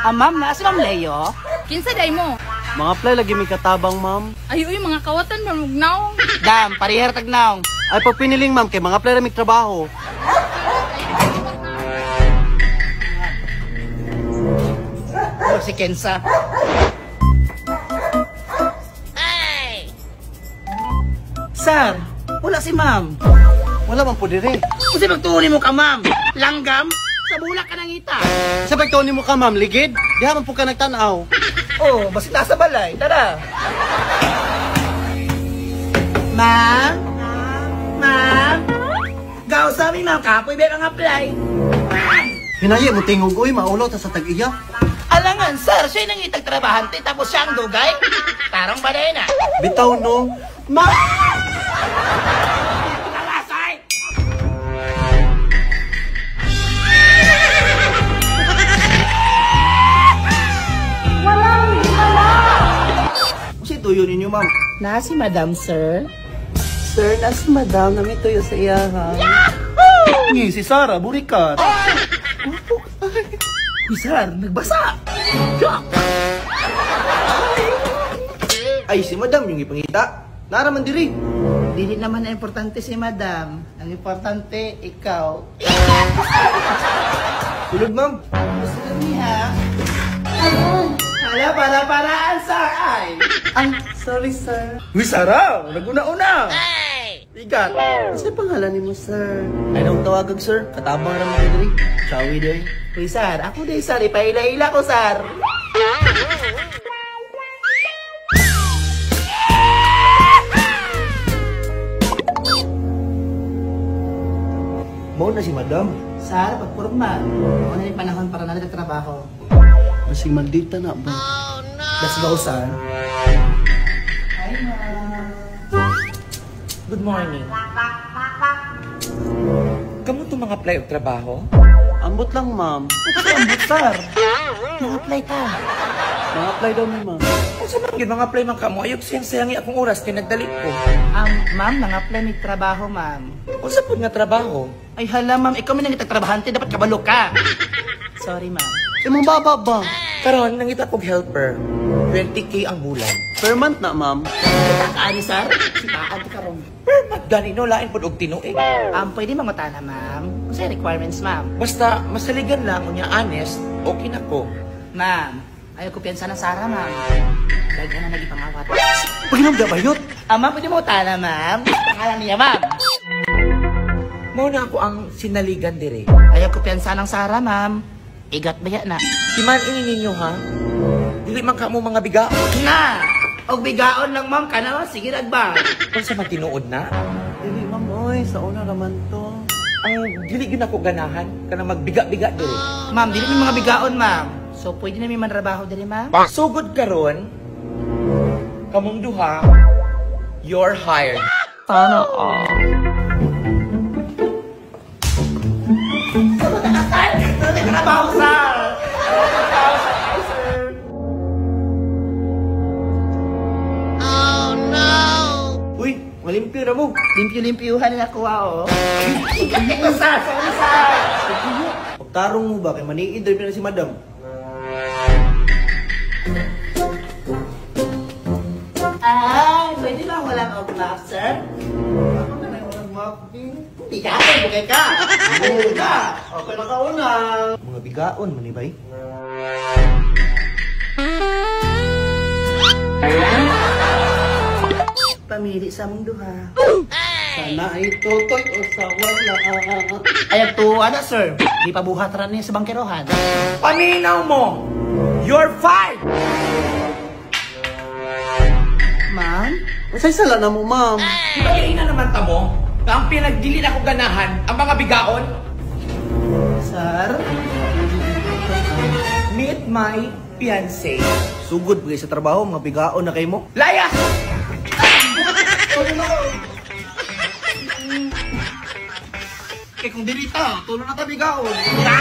Ma'am, naas Ma'am Leo? Kinsa day mo? Mga play lagi may katabang, ma'am. Ay, uy, mga kawatan marugnaw. Dam, pariher tagnaw. Ay, pag piniling, ma'am, kay mga play na may trabaho. Si Kensa. Sir, wala si ma'am. Wala man po dire. Kasi magtuunin mo ka ma'am. Langgam, sa bulak ka nangita. Sa pagtawin mo ka, ma'am, ligid. Diha man po ka nagtanaw. Oh, basta nasa balay. Tara. Ma'am? Ma'am? Gaw sa amin ma'am, kapoy ba ang apply? Hinayi mo tingog, uy, maulo ta sa tag-iya. Alangan, sir, siya nang itagtrabahante tapos siya ang dugay. Tarong ba na Bitaw, no? Ma'am! Kalasay! Kasi tuyo ninyo, ma'am. Na si Madam, sir? Sir, na si madam, namituyo sa iya, ha? Ngi, si Sarah, burikat. Sir, nagbasa! Ay, si madam, yung ipangita. Naraman diri. Dili naman na importante si Madam. Ang importante, ikaw. Tulog, ma'am. Gusto niya. Hala, para-paraan, sir, ay. Sorry, sir. Uy, Sarah, naguna-una. Ikat. Kasi pangalan ni mo, sir? Ay, nung tawagag, sir. Katabang naman kayo diri. Sawi day. Uy, sir, ako day, sir. Ipaila-ila ko, sir. Mau na si madam. Sir, pagpurma. Ano yung panahon para natin nagtrabaho? Masing mandita na ba? Let's go, sir. Hi, ma'am. Good morning. Kamu to mga apply og trabaho? Ambot lang, ma'am. Ambot, sir. Nang-apply ka. Mga apply daw ni ma'am. Kung sa mga apply man kamo, ayok sayang-sayangi akong oras kay nagdalit ko. Ma'am, nang-apply may trabaho, ma'am. Kung sa pud nga trabaho? Ay, hala, ma'am. Ikaw may nangitagtrabahante. Dapat kabalo ka. Sorry, ma'am. Mong baba ba? Karon nangita kog helper. 20K ang bulan. Per month na, ma'am. Kaani, sir? Sitaan ka ron. Per month gani no lain pud og tinuig. Pwede mangutana, ma'am. Kasi requirements, ma'am. Basta masaligan lang unya honest, okay na ko. Ma'am, ayaw ko piyansa na Sarah, ma'am. Dahil ka na nagipangawat. Paginom da bayot. Ma'am, pwede mo utana, ma'am. Pangalan niya, ma'am. Mao na ako ang sinaligan dire. Ayaw ko piyansa ng Sarah, ma'am. Igat ba yan na? Timan ini ninyo ha. Dili man kamo mga biga. Na! Og bigaon lang, ma'am. Kana, sige, nagba. Kung sa magtinuod na, Dili, ma'am, oy. Sa una naman to. ang dili gyud ako ganahan kana magbiga-biga dire. Ma'am, dili may mga bigaon, ma'am. So, pwede na may manrabaho dali, ma'am? Sugod karon, kamong duha, you're hired. Sana all. Trabaho, sir! Uy, malimpyo na mo. Limpyo-limpyuhan na nakuha, oh. Ito, sir! Sorry, sir! Pagtarong mo ba kay maniid rin na si madam? Ay, pwede ba walang off-map, sir? Ako na lang walang mapping. Hindi ka, bukay ka! Ano ka? Okay na kauna. Mga bigaon, manibay. Pamili sa mundo, ha? Sana ay totoy o sa wala. Ayag to, ano, sir? Di pa buhat rin niya sa bangkerohan. Paminaw mo, you're fired. Ma'am? Masay sala na mo, ma'am. Di ba na naman tamo? Ang pinagdili na ko ganahan, ang mga bigaon, Sir? meet my fiancé. Sugod ba sa trabaho, mga bigaon na kayo mo? Layas! Eh kung dilita, tulong na tabi gaon. Ha?